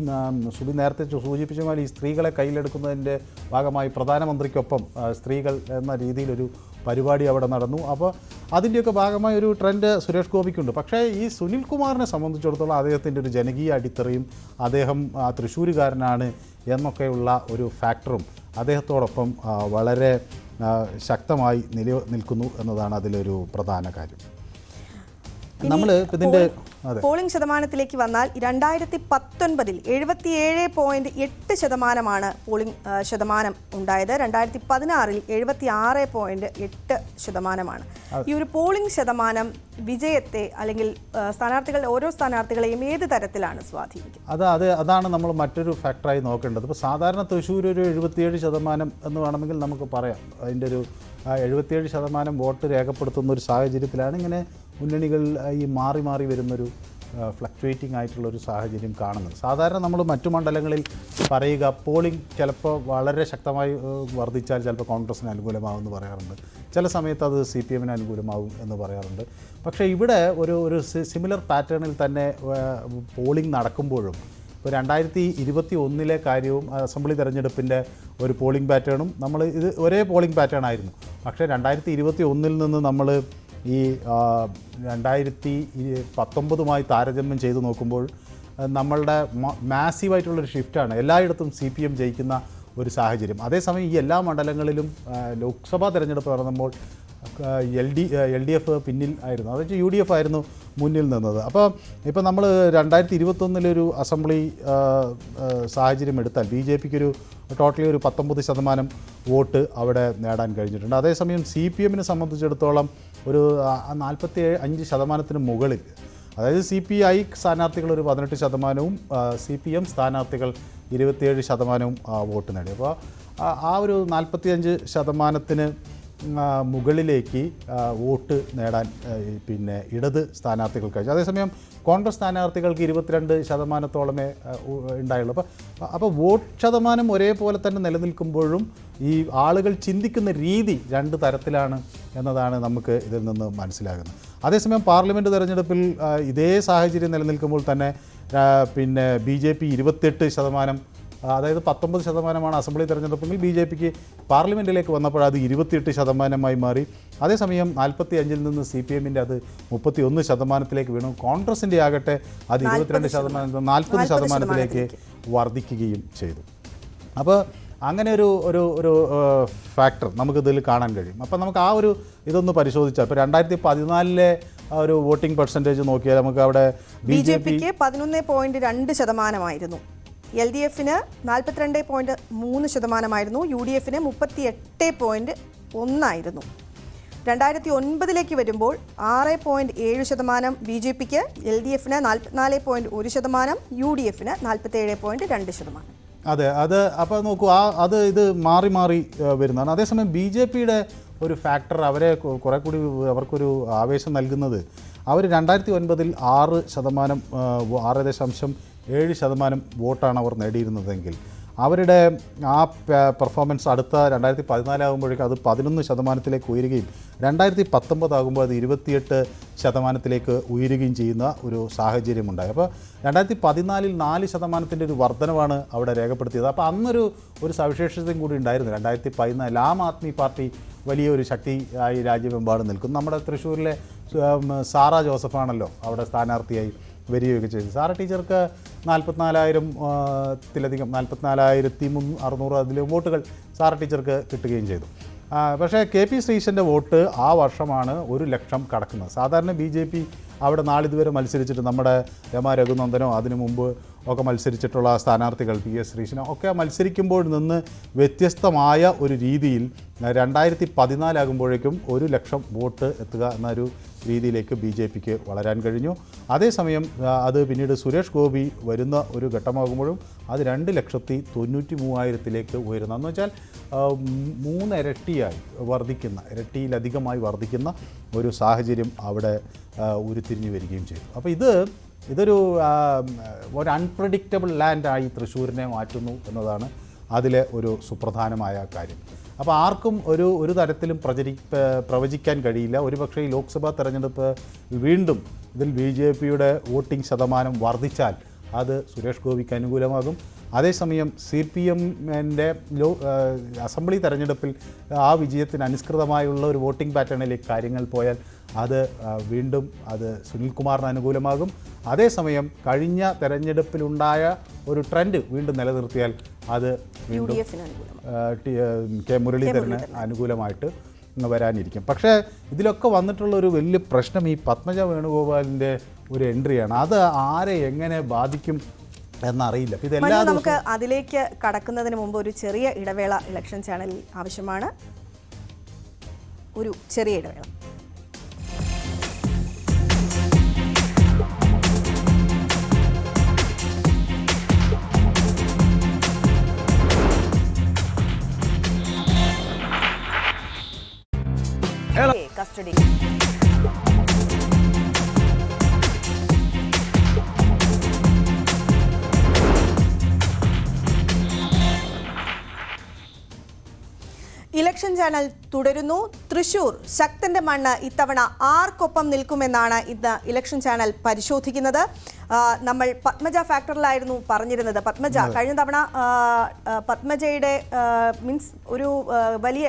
സുബി നേരത്തെ സൂചിപ്പിച്ച പോലെ ഈ സ്ത്രീകളെ കയ്യിലെടുക്കുന്നതിൻ്റെ ഭാഗമായി പ്രധാനമന്ത്രിക്കൊപ്പം സ്ത്രീകൾ എന്ന രീതിയിലൊരു പരിപാടി അവിടെ നടന്നു. അപ്പോൾ അതിൻ്റെയൊക്കെ ഭാഗമായ ഒരു ട്രെൻഡ് സുരേഷ് ഗോപിക്കുണ്ട്. പക്ഷേ ഈ സുനിൽ കുമാറിനെ സംബന്ധിച്ചിടത്തോളം അദ്ദേഹത്തിൻ്റെ ഒരു ജനകീയ അടിത്തറയും അദ്ദേഹം തൃശ്ശൂരുകാരനാണ് എന്നൊക്കെയുള്ള ഒരു ഫാക്ടറും അദ്ദേഹത്തോടൊപ്പം വളരെ ശക്തമായി നിൽക്കുന്നു എന്നതാണ് അതിലൊരു പ്രധാന കാര്യം. നമ്മൾ ഇതിൻ്റെ പോളിംഗ് ശതമാനത്തിലേക്ക് വന്നാൽ 2019 77.8% പോളിംഗ് ശതമാനം ഉണ്ടായത്. 2016 76.8%. ഈ ഒരു പോളിംഗ് ശതമാനം വിജയത്തെ അല്ലെങ്കിൽ ഓരോ സ്ഥാനാർത്ഥികളെയും ഏത് തരത്തിലാണ് സ്വാധീനിക്കുന്നത്? അതാണ് നമ്മൾ മറ്റൊരു ഫാക്ടറായി നോക്കേണ്ടത്. ഇപ്പോൾ സാധാരണ തൃശ്ശൂർ ഒരു 77% എന്ന് വേണമെങ്കിൽ നമുക്ക് പറയാം. അതിൻ്റെ ഒരു 77% വോട്ട് രേഖപ്പെടുത്തുന്ന ഒരു സാഹചര്യത്തിലാണ് ഇങ്ങനെ മുന്നണികൾ ഈ മാറി വരുന്നൊരു ഫ്ലക്ച്വേറ്റിംഗ് ആയിട്ടുള്ളൊരു സാഹചര്യം കാണുന്നത്. സാധാരണ നമ്മൾ മറ്റു മണ്ഡലങ്ങളിൽ പറയുക പോളിംഗ് ചിലപ്പോൾ വളരെ ശക്തമായി വർദ്ധിച്ചാൽ ചിലപ്പോൾ കോൺഗ്രസിന് അനുകൂലമാകുമെന്ന് പറയാറുണ്ട്, ചില സമയത്ത് അത് CPM-ന് അനുകൂലമാകും എന്ന് പറയാറുണ്ട്. പക്ഷേ ഇവിടെ ഒരു സിമിലർ പാറ്റേണിൽ തന്നെ പോളിംഗ് നടക്കുമ്പോഴും ഇപ്പോൾ 2021 കാര്യവും അസംബ്ലി തെരഞ്ഞെടുപ്പിൻ്റെ ഒരു പോളിംഗ് പാറ്റേണും ഇത് ഒരേ പോളിംഗ് പാറ്റേൺ ആയിരുന്നു. പക്ഷേ 2021 നിന്ന് നമ്മൾ ഈ 2019 താരതമ്യം ചെയ്ത് നോക്കുമ്പോൾ നമ്മളുടെ മാസീവായിട്ടുള്ളൊരു ഷിഫ്റ്റാണ്. എല്ലായിടത്തും CPM ജയിക്കുന്ന ഒരു സാഹചര്യം. അതേസമയം ഈ എല്ലാ മണ്ഡലങ്ങളിലും ലോക്സഭാ തെരഞ്ഞെടുപ്പ് നടന്നുമ്പോൾ LDF പിന്നിൽ ആയിരുന്നു, അതായത് UDF ആയിരുന്നു മുന്നിൽ നിന്നത്. അപ്പോൾ ഇപ്പോൾ നമ്മൾ 2021 അസംബ്ലി സാഹചര്യം എടുത്താൽ BJPക്കൊരു ടോട്ടലി ഒരു 19% വോട്ട് അവിടെ നേടാൻ കഴിഞ്ഞിട്ടുണ്ട്. അതേസമയം CPM-നെ സംബന്ധിച്ചിടത്തോളം ഒരു 45% മുകളിൽ, അതായത് CPI സ്ഥാനാർത്ഥികൾ ഒരു 18%, CPM സ്ഥാനാർത്ഥികൾ 27% വോട്ട് നേടി. അപ്പോൾ ആ ഒരു 45% മുകളിലേക്ക് വോട്ട് നേടാൻ പിന്നെ ഇടത് സ്ഥാനാർത്ഥികൾക്ക് കഴിച്ചു. അതേസമയം കോൺഗ്രസ് സ്ഥാനാർത്ഥികൾക്ക് 22% ഉണ്ടായുള്ളൂ. അപ്പോൾ വോട്ട് ശതമാനം ഒരേപോലെ തന്നെ നിലനിൽക്കുമ്പോഴും ഈ ആളുകൾ ചിന്തിക്കുന്ന രീതി രണ്ട് തരത്തിലാണ് എന്നതാണ് നമുക്ക് ഇതിൽ നിന്ന് മനസ്സിലാകുന്നത്. അതേസമയം പാർലമെൻറ്റ് തെരഞ്ഞെടുപ്പിൽ ഇതേ സാഹചര്യം നിലനിൽക്കുമ്പോൾ തന്നെ പിന്നെ BJP 28%, അതായത് 19% അസംബ്ലി തെരഞ്ഞെടുപ്പെങ്കിൽ BJPക്ക് പാർലമെൻറ്റിലേക്ക് വന്നപ്പോൾ അത് 28% മാറി. അതേസമയം 45-ൽ നിന്ന് CPMൻ്റെ അത് 31% വീണു. കോൺഗ്രസിൻ്റെ ആകട്ടെ അത് 22% 40% വർദ്ധിക്കുകയും ചെയ്തു. അപ്പോൾ അങ്ങനെ ഒരു ഫാക്ടർ നമുക്കിതിൽ കാണാൻ കഴിയും. അപ്പോൾ നമുക്ക് ആ ഒരു ഇതൊന്ന് പരിശോധിച്ചാൽ ഇപ്പോൾ 2014 ഒരു വോട്ടിംഗ് പെർസെൻറ്റേജ് നോക്കിയാൽ നമുക്ക് അവിടെ BJPക്ക് 11.2%, LDFന് 42.3%, UDFന് 38.1%. 2009 വരുമ്പോൾ 6.7% BJPക്ക്, LDFന് 44.1%, UDFന് 47.2%. അതെ, അപ്പോൾ നോക്കൂ, ഇത് മാറി വരുന്നതാണ്. അതേസമയം BJPയുടെ ഒരു ഫാക്ടർ അവരെ കുറെ കൂടി അവർക്കൊരു ആവേശം നൽകുന്നത്, അവർ 2009 6.7% വോട്ടാണ് അവർ നേടിയിരുന്നതെങ്കിൽ അവരുടെ ആ പെർഫോമൻസ് അടുത്ത 2014 ആകുമ്പോഴേക്കും അത് 11% ഉയരുകയും 2019 ആകുമ്പോൾ അത് 28% ഉയരുകയും ചെയ്യുന്ന ഒരു സാഹചര്യമുണ്ടായി. അപ്പോൾ 2014 4% ഒരു വർധനവാണ് അവിടെ രേഖപ്പെടുത്തിയത്. അപ്പോൾ അന്നൊരു സവിശേഷതയും കൂടി ഉണ്ടായിരുന്നു. 2014 ആം ആദ്മി പാർട്ടി വലിയൊരു ശക്തിയായി രാജ്യമെമ്പാടും നിൽക്കും. നമ്മുടെ തൃശ്ശൂരിലെ സാറ ജോസഫാണല്ലോ അവിടെ സ്ഥാനാർത്ഥിയായി വരികയൊക്കെ ചെയ്തു. സാറ ടീച്ചർക്ക് 44,000-ത്തിലധികം 44,600 അതിലും വോട്ടുകൾ സാറ ടീച്ചർക്ക് കിട്ടുകയും ചെയ്തു. പക്ഷേ KP ശ്രീശൻ്റെ വോട്ട് ആ വർഷമാണ് 1,00,000 കടക്കുന്നത്. സാധാരണ BJP അവിടെ നാളിതുവരെ മത്സരിച്ചിട്ട് നമ്മുടെ രമ രഘുനന്ദനോ അതിനു മുമ്പ് ഒക്കെ മത്സരിച്ചിട്ടുള്ള സ്ഥാനാർത്ഥികൾ PS ശ്രീശനോ ഒക്കെ മത്സരിക്കുമ്പോൾ നിന്ന് വ്യത്യസ്തമായ ഒരു രീതിയിൽ 2014 ആകുമ്പോഴേക്കും 1,00,000 വോട്ട് എത്തുക എന്നൊരു രീതിയിലേക്ക് BJPക്ക് വളരാൻ കഴിഞ്ഞു. അതേസമയം അത് പിന്നീട് സുരേഷ് ഗോപി വരുന്ന ഒരു ഘട്ടമാകുമ്പോഴും അത് 2,93,000 ഉയരുന്നു. എന്ന് വെച്ചാൽ 3 ഇരട്ടിയിലധികമായി വർദ്ധിക്കുന്ന ഒരു സാഹചര്യം അവിടെ ഉരുത്തിരിഞ്ഞു വരികയും ചെയ്തു. അപ്പോൾ ഇതൊരു അൺപ്രഡിക്റ്റബിൾ ലാൻഡായി തൃശ്ശൂരിനെ മാറ്റുന്നു എന്നതാണ് അതിലെ ഒരു സുപ്രധാനമായ കാര്യം. അപ്പോൾ ആർക്കും ഒരു തരത്തിലും പ്രവചിക്കാൻ കഴിയില്ല. ഒരുപക്ഷേ ഈ ലോക്സഭാ തെരഞ്ഞെടുപ്പ് വീണ്ടും ഇതിൽ BJPയുടെ വോട്ടിംഗ് ശതമാനം വർദ്ധിച്ചാൽ അത് സുരേഷ് ഗോപിക്ക് അനുകൂലമാകും. അതേസമയം CPMൻ്റെ അസംബ്ലി തെരഞ്ഞെടുപ്പിൽ ആ വിജയത്തിന് അനുസൃതമായുള്ള ഒരു വോട്ടിംഗ് പാറ്റേണിലേക്ക് കാര്യങ്ങൾ പോയാൽ അത് വീണ്ടും സുനിൽകുമാറിന് അനുകൂലമാകും. അതേസമയം കഴിഞ്ഞ തെരഞ്ഞെടുപ്പിലുണ്ടായ ഒരു ട്രെൻഡ് വീണ്ടും നിലനിർത്തിയാൽ അത് വീണ്ടും K മുരളീധരന് അനുകൂലമായിട്ട് വരാനിരിക്കും. പക്ഷേ ഇതിലൊക്കെ വന്നിട്ടുള്ള ഒരു വലിയ പ്രശ്നം ഈ പത്മജ വേണുഗോപാലിൻ്റെ ഒരു എൻട്രിയാണ്. അത് ആരെ എങ്ങനെ ബാധിക്കും എന്നറിയില്ല. ഇതെല്ലാം നമുക്ക് അതിലേക്ക് കടക്കുന്നതിന് മുമ്പ് ഒരു ചെറിയ ഇടവേള ഇലക്ഷൻ ചാനലിൽ ആവശ്യമാണ്. ഒരു ചെറിയ ഇടവേള. കസ്റ്റഡി ഇലക്ഷൻ ചാനൽ തുടരുന്നു. തൃശൂർ ശക്തന്റെ മണ്ണ് ഇത്തവണ ആർക്കൊപ്പം നിൽക്കുമെന്നാണ് ഇന്ന് ഇലക്ഷൻ ചാനൽ പരിശോധിക്കുന്നത്. നമ്മൾ പത്മജ ഫാക്ടറിലായിരുന്നു പറഞ്ഞിരുന്നത്. പത്മജ കഴിഞ്ഞ തവണ പത്മജയുടെ മീൻസ് ഒരു വലിയ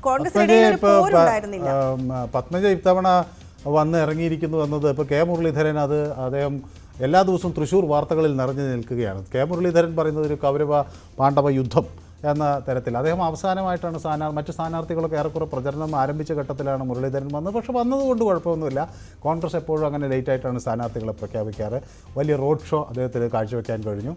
കോൺഗ്രസിനിടയിൽ പോരുണ്ടായിരുന്നില്ല. പത്മജ ഇത്തവണ വന്ന് ഇറങ്ങിയിരിക്കുന്നു എന്നത് ഇപ്പോൾ K മുരളീധരൻ അദ്ദേഹം എല്ലാ ദിവസവും തൃശ്ശൂർ വാർത്തകളിൽ നിറഞ്ഞു നിൽക്കുകയാണ്. K മുരളീധരൻ പറയുന്നത് ഒരു കൗരവ പാണ്ഡവ യുദ്ധം എന്ന തരത്തിൽ അദ്ദേഹം അവസാനമായിട്ടാണ് മറ്റ് സ്ഥാനാർത്ഥികളൊക്കെ ഏറെക്കുറെ പ്രചരണം ആരംഭിച്ച ഘട്ടത്തിലാണ് മുരളീധരൻ വന്നത്. പക്ഷേ വന്നതുകൊണ്ട് കുഴപ്പമൊന്നുമില്ല. കോൺഗ്രസ് എപ്പോഴും അങ്ങനെ ലേറ്റായിട്ടാണ് സ്ഥാനാർത്ഥികളെ പ്രഖ്യാപിക്കാറ്. വലിയ റോഡ് ഷോ അദ്ദേഹത്തിന് കാഴ്ചവെക്കാൻ കഴിഞ്ഞു.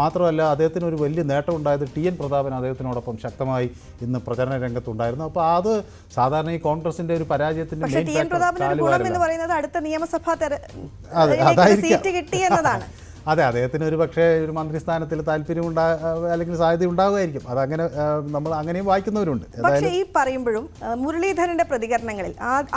മാത്രമല്ല അദ്ദേഹത്തിന് ഒരു വലിയ നേട്ടം ഉണ്ടായത് TN പ്രതാപൻ അദ്ദേഹത്തിനോടൊപ്പം ശക്തമായി ഇന്ന് പ്രചരണ രംഗത്തുണ്ടായിരുന്നു. അപ്പോൾ അത് സാധാരണ ഈ കോൺഗ്രസിൻ്റെ ഒരു പരാജയത്തിൻ്റെ അടുത്ത നിയമസഭാ സീറ്റ് കിട്ടി എന്നതാണ്. അതെ, അദ്ദേഹത്തിന് ഒരു പക്ഷേ ഒരു മന്ത്രിസ്ഥാനത്തിൽ താല്പര്യം അല്ലെങ്കിൽ സാധ്യത ഉണ്ടാകുമായിരിക്കും. അതങ്ങനെ നമ്മൾ അങ്ങനെയും വായിക്കുന്നവരുണ്ട്. പക്ഷേ ഈ പറയുമ്പോഴും മുരളീധരന്റെ പ്രതികരണങ്ങളിൽ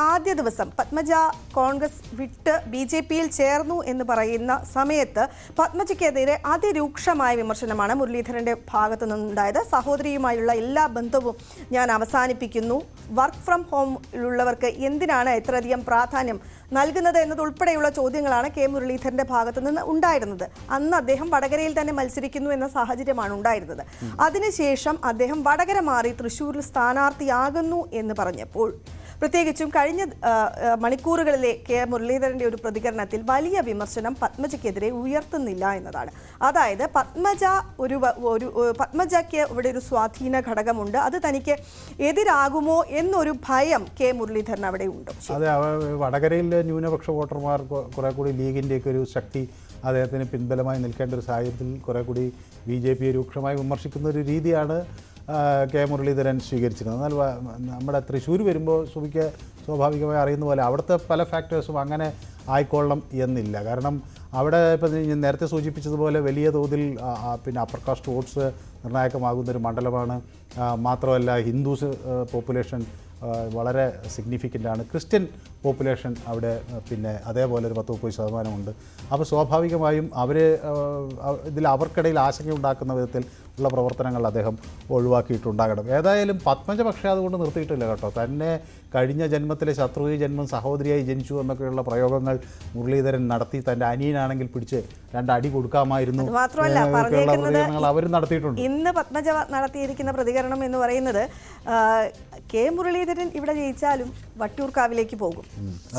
ആദ്യ ദിവസം പത്മജ കോൺഗ്രസ് വിട്ട് BJP-യിൽ ചേർന്നു എന്ന് പറയുന്ന സമയത്ത് പത്മജയ്ക്കെതിരെ അതിരൂക്ഷമായ വിമർശനമാണ് മുരളീധരന്റെ ഭാഗത്തു നിന്നുണ്ടായത്. സഹോദരിയുമായുള്ള എല്ലാ ബന്ധവും ഞാൻ അവസാനിപ്പിക്കുന്നു, വർക്ക് ഫ്രം ഹോമിലുള്ളവർക്ക് എന്തിനാണ് ഇത്രയധികം പ്രാധാന്യം നൽകുന്നത് എന്നതുൾപ്പെടെയുള്ള ചോദ്യങ്ങളാണ് കെ മുരളീധരന്റെ ഭാഗത്തു നിന്ന് ഉണ്ടായിരുന്നത്. അന്ന് അദ്ദേഹം വടകരയിൽ തന്നെ മത്സരിക്കുന്നു എന്ന സാഹചര്യമാണ് ഉണ്ടായിരുന്നത്. അതിനുശേഷം അദ്ദേഹം വടകര മാറി തൃശ്ശൂരിൽ സ്ഥാനാർത്ഥിയാകുന്നു എന്ന് പറഞ്ഞപ്പോൾ പ്രത്യേകിച്ചും കഴിഞ്ഞ മണിക്കൂറുകളിലെ കെ മുരളീധരന്റെ ഒരു പ്രതികരണത്തിൽ വലിയ വിമർശനം പത്മജയ്ക്കെതിരെ ഉയർത്തുന്നില്ല എന്നതാണ്. അതായത് പത്മജയ്ക്ക് ഇവിടെ ഒരു സ്വാധീന ഘടകമുണ്ട്, അത് തനിക്ക് എതിരാകുമോ എന്നൊരു ഭയം കെ മുരളീധരൻ അവിടെ ഉണ്ട്. അതെ, വടകരയിലെ ന്യൂനപക്ഷ വോട്ടർമാർ കുറെ കൂടി ലീഗിൻ്റെയൊക്കെ ഒരു ശക്തി അദ്ദേഹത്തിന് പിൻബലമായി നിൽക്കേണ്ട ഒരു സാഹചര്യത്തിൽ കുറെ കൂടി BJP രൂക്ഷമായി വിമർശിക്കുന്ന ഒരു രീതിയാണ് കെ മുരളീധരൻ സ്വീകരിച്ചിരുന്നത്. എന്നാൽ നമ്മുടെ തൃശ്ശൂർ വരുമ്പോൾ സുബിക്ക് സ്വാഭാവികമായി അറിയുന്ന പോലെ അവിടുത്തെ പല ഫാക്ടേഴ്സും അങ്ങനെ ആയിക്കൊള്ളണം എന്നില്ല. കാരണം അവിടെ ഇപ്പം നേരത്തെ സൂചിപ്പിച്ചതുപോലെ വലിയ തോതിൽ പിന്നെ അപ്പർ കാസ്റ്റ് വോട്ട്സ് നിർണായകമാകുന്നൊരു മണ്ഡലമാണ്. മാത്രമല്ല ഹിന്ദുസ് പോപ്പുലേഷൻ വളരെ സിഗ്നിഫിക്കൻ്റാണ്. ക്രിസ്ത്യൻ പോപ്പുലേഷൻ അവിടെ പിന്നെ അതേപോലെ ഒരു 30-30% അപ്പോൾ സ്വാഭാവികമായും ഇതിൽ അവർക്കിടയിൽ ആശങ്കയുണ്ടാക്കുന്ന വിധത്തിൽ ഉള്ള പ്രവർത്തനങ്ങൾ അദ്ദേഹം ഒഴിവാക്കിയിട്ടുണ്ടാകണം. ഏതായാലും പത്മജ പക്ഷേ അതുകൊണ്ട് നിർത്തിയിട്ടില്ല കേട്ടോ. തന്നെ കഴിഞ്ഞ ജന്മത്തിലെ ശത്രുവിൽ ജന്മം സഹോദരിയായി ജനിച്ചു എന്നൊക്കെയുള്ള പ്രയോഗങ്ങൾ മുരളീധരൻ നടത്തി തൻ്റെ അനിയനാണെങ്കിൽ പിടിച്ച് 2 അടി കൊടുക്കാമായിരുന്നു പ്രതികരണങ്ങൾ അവരും നടത്തിയിട്ടുണ്ട്. ഇന്ന് പത്മജ നടത്തിയിരിക്കുന്ന പ്രതികരണം എന്ന് പറയുന്നത് കെ മുരളീധരൻ ഇവിടെ ജയിച്ചാലും വട്ടിയൂർക്കാവിലേക്ക് പോകും,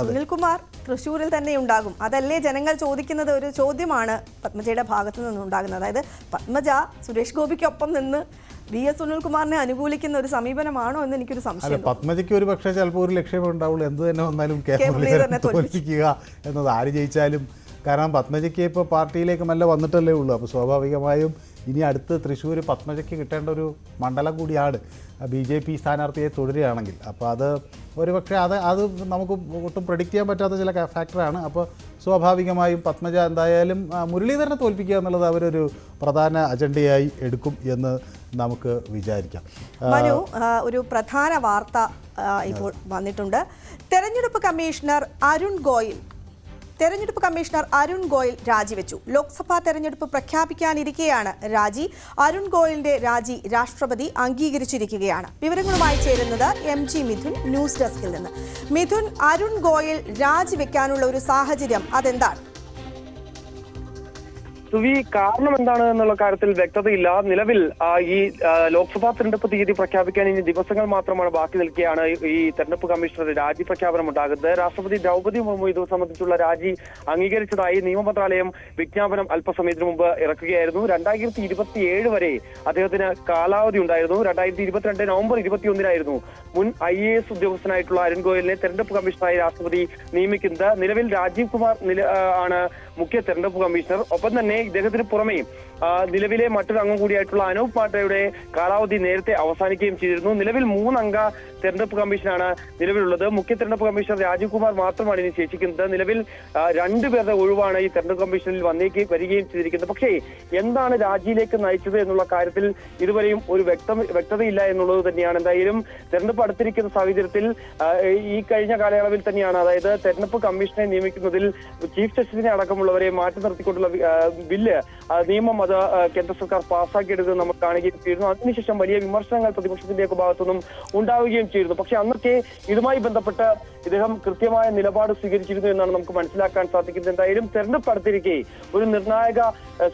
സുനിൽകുമാർ തൃശ്ശൂരിൽ തന്നെ ഉണ്ടാകും. അതല്ലേ ജനങ്ങൾ ചോദിക്കുന്നത് ഒരു ചോദ്യമാണ് പത്മജയുടെ ഭാഗത്തു നിന്നുണ്ടാകുന്നത്. അതായത് പത്മജ സുരേഷ് ഗോപിക്കൊപ്പം നിന്ന് VS സുനിൽകുമാറിനെ അനുകൂലിക്കുന്ന ഒരു സമീപനമാണോ എന്ന് എനിക്കൊരു സംശയം. പത്മജയ്ക്ക് ഒരു പക്ഷേ ചിലപ്പോൾ ഒരു ലക്ഷ്യമേ ഉണ്ടാവുള്ളൂ, എന്ത് തന്നെ വന്നാലും കെ മുരളീധരനെ തോൽപ്പിക്കുക എന്നത് ആര് ജയിച്ചാലും. കാരണം പത്മജയ്ക്ക് ഇപ്പോൾ പാർട്ടിയിലേക്ക് മെല്ലെ വന്നിട്ടല്ലേ ഉള്ളൂ. അപ്പോൾ സ്വാഭാവികമായും ഇനി അടുത്ത് തൃശ്ശൂർ പത്മജയ്ക്ക് കിട്ടേണ്ട ഒരു മണ്ഡലം കൂടിയാണ് BJP സ്ഥാനാർത്ഥിയെ തുടരുകയാണെങ്കിൽ. അപ്പോൾ അത് ഒരു പക്ഷേ അത് നമുക്ക് ഒട്ടും പ്രെഡിക്റ്റ് ചെയ്യാൻ പറ്റാത്ത ചില ഫാക്ടറാണ്. അപ്പോൾ സ്വാഭാവികമായും പത്മജ എന്തായാലും മുരളീധരനെ തോൽപ്പിക്കുക എന്നുള്ളത് അവരൊരു പ്രധാന അജണ്ടയായി എടുക്കും എന്ന് നമുക്ക് വിചാരിക്കാം. മനു, ഒരു പ്രധാന വാർത്ത ഇപ്പോൾ വന്നിട്ടുണ്ട്. തെരഞ്ഞെടുപ്പ് കമ്മീഷണർ അരുൺ ഗോയൽ രാജിവെച്ചു. ലോക്സഭാ തെരഞ്ഞെടുപ്പ് പ്രഖ്യാപിക്കാനിരിക്കെയാണ് രാജി. അരുൺ ഗോയലിന്റെ രാജി രാഷ്ട്രപതി അംഗീകരിച്ചിരിക്കുകയാണ്. വിവരങ്ങളുമായി ചേരുന്നത് MG മിഥുൻ, ന്യൂസ് ഡെസ്കിൽ നിന്ന്. മിഥുൻ, അരുൺ ഗോയൽ രാജിവെക്കാനുള്ള ഒരു സാഹചര്യം അതെന്താണ്? സുവി, കാരണം എന്താണ് എന്നുള്ള കാര്യത്തിൽ വ്യക്തതയില്ല. നിലവിൽ ഈ ലോക്സഭാ തെരഞ്ഞെടുപ്പ് തീയതി പ്രഖ്യാപിക്കാൻ ഇനി ദിവസങ്ങൾ മാത്രമാണ് ബാക്കി നിൽക്കുകയാണ് ഈ തെരഞ്ഞെടുപ്പ് കമ്മീഷണറുടെ രാജി പ്രഖ്യാപനം ഉണ്ടാകുന്നത്. രാഷ്ട്രപതി ദ്രൗപദി മുർമു ഇത് സംബന്ധിച്ചുള്ള രാജി അംഗീകരിച്ചതായി നിയമമന്ത്രാലയം വിജ്ഞാപനം അല്പസമയത്തിന് മുമ്പ് ഇറക്കുകയായിരുന്നു. 2027 വരെ അദ്ദേഹത്തിന് കാലാവധി ഉണ്ടായിരുന്നു. 2022 നവംബർ 21 മുൻ IAS ഉദ്യോഗസ്ഥനായിട്ടുള്ള അരുൺ ഗോയലിനെ തെരഞ്ഞെടുപ്പ് കമ്മീഷണറായി രാഷ്ട്രപതി നിയമിക്കുന്നത്. നിലവിൽ രാജീവ് കുമാർ ആണ് മുഖ്യ തെരഞ്ഞെടുപ്പ് കമ്മീഷണർ. ഒപ്പം തന്നെ ഇദ്ദേഹത്തിന് പുറമെ നിലവിലെ മറ്റൊരു അംഗം കൂടിയായിട്ടുള്ള അനൂപ് പാട്ടയുടെ കാലാവധി നേരത്തെ അവസാനിക്കുകയും ചെയ്തിരുന്നു. നിലവിൽ 3 അംഗ തെരഞ്ഞെടുപ്പ് കമ്മീഷനാണ് നിലവിലുള്ളത്. മുഖ്യ തെരഞ്ഞെടുപ്പ് കമ്മീഷണർ രാജീവ് കുമാർ മാത്രമാണ് ഇനി ശേഷിക്കുന്നത്. നിലവിൽ 2 പേരുടെ ഒഴിവാണ് ഈ തെരഞ്ഞെടുപ്പ് കമ്മീഷനിൽ വരികയും ചെയ്തിരിക്കുന്നത്. പക്ഷേ എന്താണ് രാജിയിലേക്ക് നയിച്ചത് എന്നുള്ള കാര്യത്തിൽ ഇതുവരെയും ഒരു വ്യക്തതയില്ല എന്നുള്ളത് തന്നെയാണ്. എന്തായാലും തെരഞ്ഞെടുപ്പ് അടുത്തിരിക്കുന്ന സാഹചര്യത്തിൽ ഈ കഴിഞ്ഞ കാലയളവിൽ തന്നെയാണ്, അതായത് തെരഞ്ഞെടുപ്പ് കമ്മീഷനെ നിയമിക്കുന്നതിൽ ചീഫ് ജസ്റ്റിസിനെ അടക്കമുള്ളവരെ മാറ്റി നിർത്തിക്കൊണ്ടുള്ള ബില്ല് നിയമം അത് കേന്ദ്ര സർക്കാർ പാസ്സാക്കിയെടുത്ത് നമ്മൾ കാണുകയും ചെയ്തിരുന്നു. അതിനുശേഷം വലിയ വിമർശനങ്ങൾ പ്രതിപക്ഷത്തിന്റെ ഭാഗത്തുനിന്നും ഉണ്ടാവുകയും ചെയ്തിരുന്നു. പക്ഷെ അന്നൊക്കെ ഇതുമായി ബന്ധപ്പെട്ട് ഇദ്ദേഹം കൃത്യമായ നിലപാട് സ്വീകരിച്ചിരുന്നു എന്നാണ് നമുക്ക് മനസ്സിലാക്കാൻ സാധിക്കുന്നത്. എന്തായാലും തെരഞ്ഞെടുപ്പ് അടുത്തിരിക്കെ ഒരു നിർണായക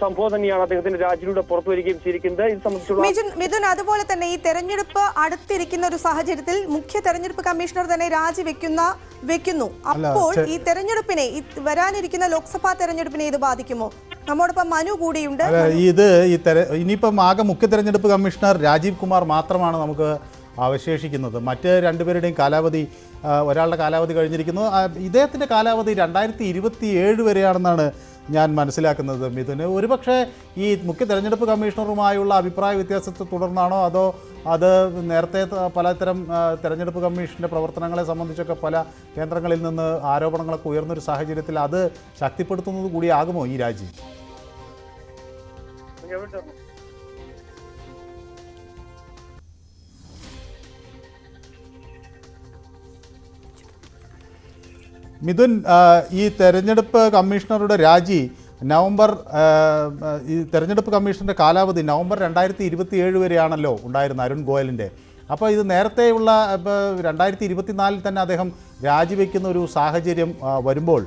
സംഭവം തന്നെയാണ് അദ്ദേഹത്തിന്റെ രാജിയിലൂടെ പുറത്തു വരികയും ചെയ്തിരിക്കുന്നത്. ഇത് സംബന്ധിച്ചുള്ള മിഥുൻ, അതുപോലെ തന്നെ ഈ തെരഞ്ഞെടുപ്പ് അടുത്തിരിക്കുന്ന ഒരു സാഹചര്യത്തിൽ മുഖ്യ തെരഞ്ഞെടുപ്പ് കമ്മീഷണർ തന്നെ വെക്കുന്നു. അപ്പോൾ ഈ തെരഞ്ഞെടുപ്പിനെ, വരാനിരിക്കുന്ന ലോക്സഭാ തെരഞ്ഞെടുപ്പിനെ ഇത് ബാധിക്കുമോ? നമ്മോടൊപ്പം മനു കൂടിയുണ്ട്. ഇനിയിപ്പം ആകെ മുഖ്യ തെരഞ്ഞെടുപ്പ് കമ്മീഷണർ രാജീവ് കുമാർ മാത്രമാണ് നമുക്ക് അവശേഷിക്കുന്നത്. മറ്റ് 2 പേരുടെയും കാലാവധി, ഒരാളുടെ കാലാവധി കഴിഞ്ഞിരിക്കുന്നു. ഇദ്ദേഹത്തിൻ്റെ കാലാവധി 2027 വരെയാണെന്നാണ് ഞാൻ മനസ്സിലാക്കുന്നത്. മിഥുന്, ഒരുപക്ഷെ ഈ മുഖ്യ തെരഞ്ഞെടുപ്പ് കമ്മീഷണറുമായുള്ള അഭിപ്രായ വ്യത്യാസത്തെ തുടർന്നാണോ, അതോ അത് നേരത്തെ പലതരം തെരഞ്ഞെടുപ്പ് കമ്മീഷൻ്റെ പ്രവർത്തനങ്ങളെ സംബന്ധിച്ചൊക്കെ പല കേന്ദ്രങ്ങളിൽ നിന്ന് ആരോപണങ്ങളൊക്കെ ഉയർന്നൊരു സാഹചര്യത്തിൽ അത് ശക്തിപ്പെടുത്തുന്നത് കൂടിയാകുമോ ഈ രാജി? മിഥുൻ, ഈ തെരഞ്ഞെടുപ്പ് കമ്മീഷണറുടെ രാജി ഈ തെരഞ്ഞെടുപ്പ് കമ്മീഷന്റെ കാലാവധി നവംബർ 2027 വരെയാണല്ലോ ഉണ്ടായിരുന്നത് അരുൺ ഗോയലിൻ്റെ. അപ്പോൾ ഇത് നേരത്തെയുള്ള 2024 തന്നെ അദ്ദേഹം രാജിവെക്കുന്ന ഒരു സാഹചര്യം വരുമ്പോൾ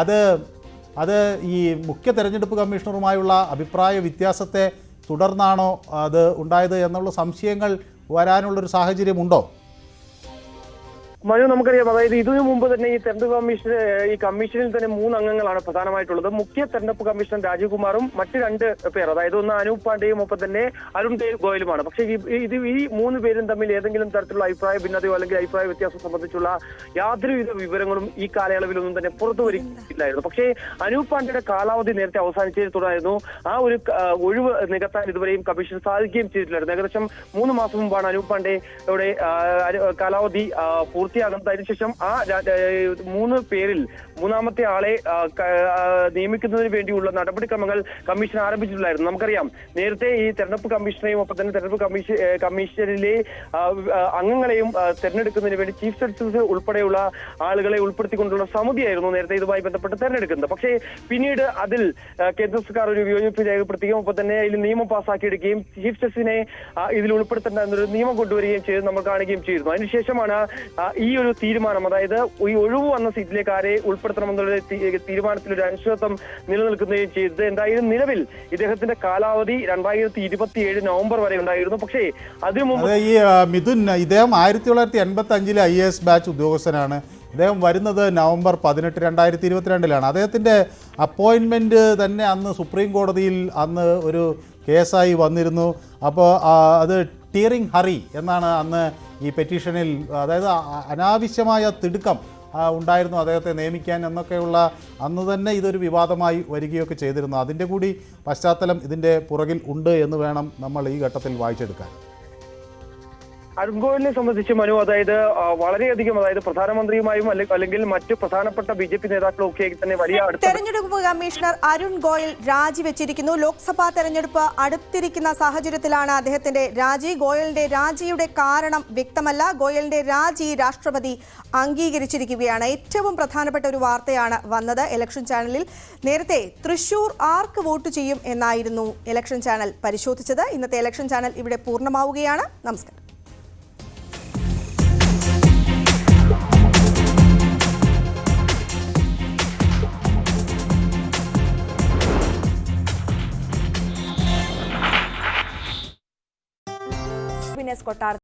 അത് ഈ മുഖ്യ തെരഞ്ഞെടുപ്പ് കമ്മീഷണറുമായുള്ള അഭിപ്രായ വ്യത്യാസത്തെ തുടർന്നാണോ അത് ഉണ്ടായത് എന്നുള്ള സംശയങ്ങൾ വരാനുള്ളൊരു സാഹചര്യമുണ്ടോ? മനു, നമുക്കറിയാം, അതായത് ഇതിനു മുമ്പ് തന്നെ ഈ തെരഞ്ഞെടുപ്പ് കമ്മീഷനിൽ തന്നെ 3 അംഗങ്ങളാണ് പ്രധാനമായിട്ടുള്ളത്. മുഖ്യ തെരഞ്ഞെടുപ്പ് കമ്മീഷണർ രാജീവ് കുമാറും മറ്റ് 2 പേർ, അതായത് ഒന്ന് അനൂപ് പാണ്ഡെയും ഒപ്പം തന്നെ അരുൺ ഗോയലുമാണ്. പക്ഷേ ഈ 3 പേരും തമ്മിൽ ഏതെങ്കിലും തരത്തിലുള്ള അഭിപ്രായ ഭിന്നതയോ അല്ലെങ്കിൽ അഭിപ്രായ വ്യത്യാസം സംബന്ധിച്ചുള്ള യാതൊരുവിധ വിവരങ്ങളും ഈ കാലയളവിലൊന്നും തന്നെ പുറത്തു വരില്ലായിരുന്നു. പക്ഷേ അനൂപ് പാണ്ഡെയുടെ കാലാവധി നേരത്തെ അവസാനിച്ചതിനെ തുടർന്നായിരുന്നു ആ ഒരു ഒഴിവ് നികത്താൻ ഇതുവരെയും കമ്മീഷൻ സാധിക്കുകയും ചെയ്തിട്ടില്ലായിരുന്നു. ഏകദേശം 3 മാസം മുമ്പാണ് അനൂപ് പാണ്ഡെയുടെ കാലാവധി പൂർത്തിയാകുന്നത്. അതിനുശേഷം ആ 3 പേരിൽ 3ാമത്തെ ആളെ നിയമിക്കുന്നതിന് വേണ്ടിയുള്ള നടപടിക്രമങ്ങൾ കമ്മീഷൻ ആരംഭിച്ചിട്ടുണ്ടായിരുന്നു. നമുക്കറിയാം, നേരത്തെ ഈ തെരഞ്ഞെടുപ്പ് കമ്മീഷനെയും ഒപ്പം തന്നെ തെരഞ്ഞെടുപ്പ് കമ്മീഷനിലെ അംഗങ്ങളെയും തെരഞ്ഞെടുക്കുന്നതിന് വേണ്ടി ചീഫ് ജസ്റ്റിസ് ഉൾപ്പെടെയുള്ള ആളുകളെ ഉൾപ്പെടുത്തിക്കൊണ്ടുള്ള സമിതിയായിരുന്നു നേരത്തെ ഇതുമായി ബന്ധപ്പെട്ട് തെരഞ്ഞെടുക്കുന്നത്. പക്ഷേ പിന്നീട് അതിൽ കേന്ദ്ര സർക്കാർ ഒരു വിയോജിപ്പ് രേഖപ്പെടുത്തുകയും ഒപ്പം തന്നെ ഇതിൽ നിയമം പാസ്സാക്കിയെടുക്കുകയും ചീഫ് ജസ്റ്റിസിനെ ഇതിൽ ഉൾപ്പെടുത്തേണ്ട എന്നൊരു നിയമം കൊണ്ടുവരികയും ചെയ്ത് നമ്മൾ കാണുകയും ചെയ്തിരുന്നു. അതിനുശേഷമാണ് ഈ ഒരു തീരുമാനം, അതായത് ഈ ഒഴിവ് വന്ന സീറ്റിലേക്ക് ആരെ ഉൾപ്പെടുത്തണമെന്നുള്ള തീരുമാനത്തിൽ ഒരു അനിശ്ചിതത്വം നിലനിൽക്കുകയും ചെയ്തത്. എന്തായാലും നിലവിൽ ഇദ്ദേഹത്തിന്റെ കാലാവധി 2027 നവംബർ വരെ ഉണ്ടായിരുന്നു. പക്ഷേ അതിനു മുമ്പ് ഈ മിഥുൻ, ഇദ്ദേഹം 1985 IAS ബാച്ച് ഉദ്യോഗസ്ഥനാണ്. ഇദ്ദേഹം വരുന്നത് നവംബർ 18, 2022 അദ്ദേഹത്തിൻ്റെ അപ്പോയിൻമെൻറ്റ് തന്നെ അന്ന് സുപ്രീം കോടതിയിൽ അന്ന് ഒരു കേസായി വന്നിരുന്നു. അപ്പോൾ അത് ടിയറിംഗ് ഹറി എന്നാണ് അന്ന് ഈ പെറ്റീഷനിൽ, അതായത് അനാവശ്യമായ തിടുക്കം ഉണ്ടായിരുന്നു അദ്ദേഹത്തെ നിയമിക്കാൻ എന്നൊക്കെയുള്ള അന്ന് തന്നെ ഇതൊരു വിവാദമായി വരികയൊക്കെ ചെയ്തിരുന്നു. അതിൻ്റെ കൂടി പശ്ചാത്തലം ഇതിൻ്റെ പുറകിൽ ഉണ്ട് എന്ന് വേണം നമ്മൾ ഈ ഘട്ടത്തിൽ വായിച്ചെടുക്കാൻ. അരുൺ ഗോയലിനെ സംബന്ധിച്ച് മനു, അതായത് വളരെയധികം, അതായത് പ്രധാനമന്ത്രിയുമായും അല്ലെങ്കിൽ മറ്റ് പ്രധാനപ്പെട്ട BJP നേതാക്കളും ഒക്കെ തന്നെ വലിയ തെരഞ്ഞെടുപ്പ് കമ്മീഷണർ അരുൺ ഗോയൽ രാജിവെച്ചിരിക്കുന്നു. ലോക്സഭാ തെരഞ്ഞെടുപ്പ് അടുത്തിരിക്കുന്ന സാഹചര്യത്തിലാണ് അദ്ദേഹത്തിന്റെ രാജി. ഗോയലിന്റെ രാജിയുടെ കാരണം വ്യക്തമല്ല. ഗോയലിന്റെ രാജി രാഷ്ട്രപതി അംഗീകരിച്ചിരിക്കുകയാണ്. ഏറ്റവും പ്രധാനപ്പെട്ട ഒരു വാർത്തയാണ് വന്നത് ഇലക്ഷൻ ചാനലിൽ. നേരത്തെ തൃശൂർ ആർക്ക് വോട്ട് ചെയ്യും എന്നായിരുന്നു ഇലക്ഷൻ ചാനൽ പരിശോധിച്ചത്. ഇന്നത്തെ ഇലക്ഷൻ ചാനൽ ഇവിടെ പൂർണ്ണമാവുകയാണ്. നമസ്കാരം. കൊട്ടാര